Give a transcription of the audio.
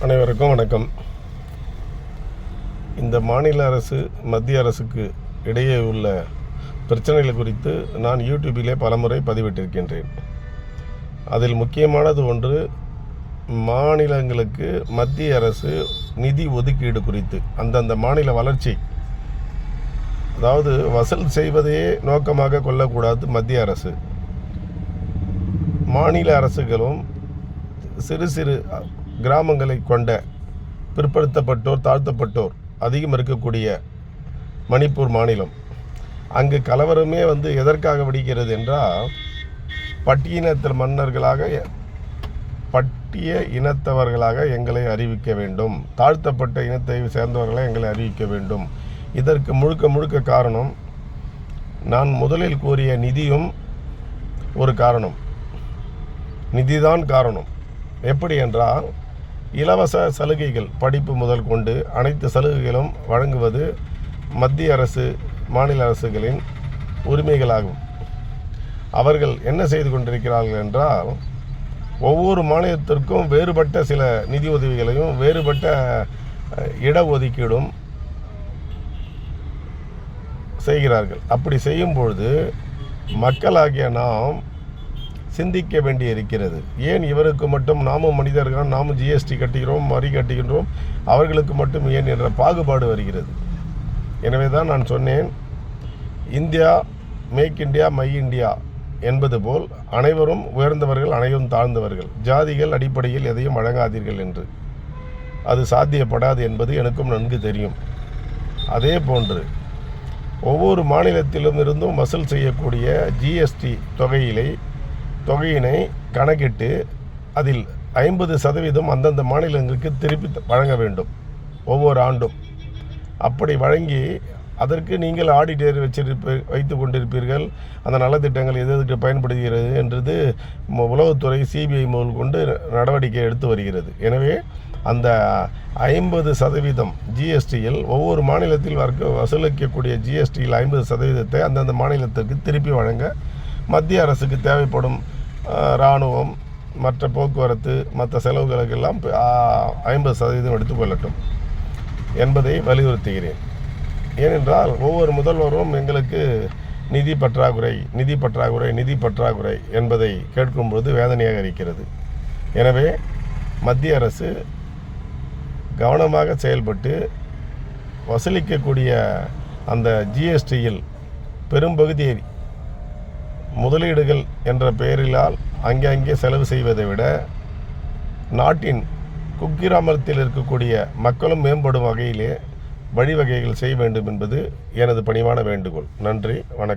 அனைவருக்கும் வணக்கம். இந்த மாநில அரசு மத்திய அரசுக்கு இடையே உள்ள பிரச்சனைகள் குறித்து நான் யூடியூபிலே பலமுறை பதிவிட்டிருக்கின்றேன். அதில் முக்கியமானது ஒன்று, மாநிலங்களுக்கு மத்திய அரசு நிதி ஒதுக்கீடு குறித்து அந்தந்த மாநில வளர்ச்சி, அதாவது வசூல் செய்வதையே நோக்கமாக கொள்ளக்கூடாது மத்திய அரசு. மாநில அரசுகளும் சிறு சிறு கிராமங்களை கொண்ட பிற்படுத்தப்பட்டோர், தாழ்த்தப்பட்டோர் அதிகம் இருக்கக்கூடிய மணிப்பூர் மாநிலம், அங்கு கலவரமே எதற்காக வெடிக்கிறது என்றால், பட்டிய இனத்தவர்களாக எங்களை அறிவிக்க வேண்டும், தாழ்த்தப்பட்ட இனத்தை சேர்ந்தவர்களை எங்களை அறிவிக்க வேண்டும். இதற்கு முழுக்க காரணம், நான் முதலில் கூறிய நிதியும் ஒரு காரணம். நிதிதான் காரணம். எப்படி என்றால், இலவச சலுகைகள், படிப்பு முதல் கொண்டு அனைத்து சலுகைகளும் வழங்குவது மத்திய அரசு மாநில அரசுகளின் உரிமைகளாகும். அவர்கள் என்ன செய்து கொண்டிருக்கிறார்கள் என்றால், ஒவ்வொரு மாநிலத்திற்கும் வேறுபட்ட சில நிதி உதவிகளையும் வேறுபட்ட இடஒதுக்கீடும் செய்கிறார்கள். அப்படி செய்யும் பொழுது மக்களாகிய நாம் சிந்திக்க வேண்டி இருக்கிறது. ஏன் இவருக்கு மட்டும், நாமும் மனிதர்கள், நாமும் ஜிஎஸ்டி கட்டுகிறோம், வரி கட்டுகின்றோம், அவர்களுக்கு மட்டும் ஏன் என்ற பாகுபாடு வருகிறது. எனவே தான் நான் சொன்னேன், India make India my India என்பது போல் அனைவரும் உயர்ந்தவர்கள், அனைவரும் தாழ்ந்தவர்கள், ஜாதிகள் அடிப்படையில் எதையும் வழங்காதீர்கள் என்று. அது சாத்தியப்படாது என்பது எனக்கும் நன்கு தெரியும். அதே போன்று ஒவ்வொரு மாநிலத்திலும் இருந்தும் வசூல் செய்யக்கூடிய ஜிஎஸ்டி தொகையினை கணக்கிட்டு அதில் 50% அந்தந்த மாநிலங்களுக்கு திருப்பி வழங்க வேண்டும் ஒவ்வொரு ஆண்டும். அப்படி வழங்கி அதற்கு நீங்கள் ஆடிட்டர் வைத்து கொண்டிருப்பீர்கள். அந்த நலத்திட்டங்கள் எதற்கு பயன்படுகிறது என்றது உளவுத்துறை, சிபிஐ முதல் கொண்டு நடவடிக்கை எடுத்து வருகிறது. எனவே அந்த 50% ஜிஎஸ்டியில் ஒவ்வொரு மாநிலத்தில் வசூலிக்கக்கூடிய ஜிஎஸ்டியில் 50% அந்தந்த மாநிலத்திற்கு திருப்பி வழங்க மத்திய அரசுக்கு தேவைப்படும் இராணுவம், மற்ற போக்குவரத்து, மற்ற செலவுகளுக்கெல்லாம் 50% எடுத்துக்கொள்ளட்டும் என்பதை வலியுறுத்துகிறேன். ஏனென்றால் ஒவ்வொரு முதல்வரும் எங்களுக்கு நிதி பற்றாக்குறை என்பதை கேட்கும்போது வேதனையாக இருக்கிறது. எனவே மத்திய அரசு கவனமாக செயல்பட்டு வசூலிக்கக்கூடிய அந்த ஜிஎஸ்டியில் பெரும்பகுதியை முதலீடுகள் என்ற பெயரிலால் அங்கே செலவு செய்வதை விட நாட்டின் குக்கிராமத்தில் இருக்கக்கூடிய மக்களும் மேம்படும் வகையிலே வழிவகைகள் செய்ய வேண்டும் என்பது எனது பணிவான வேண்டுகோள். நன்றி, வணக்கம்.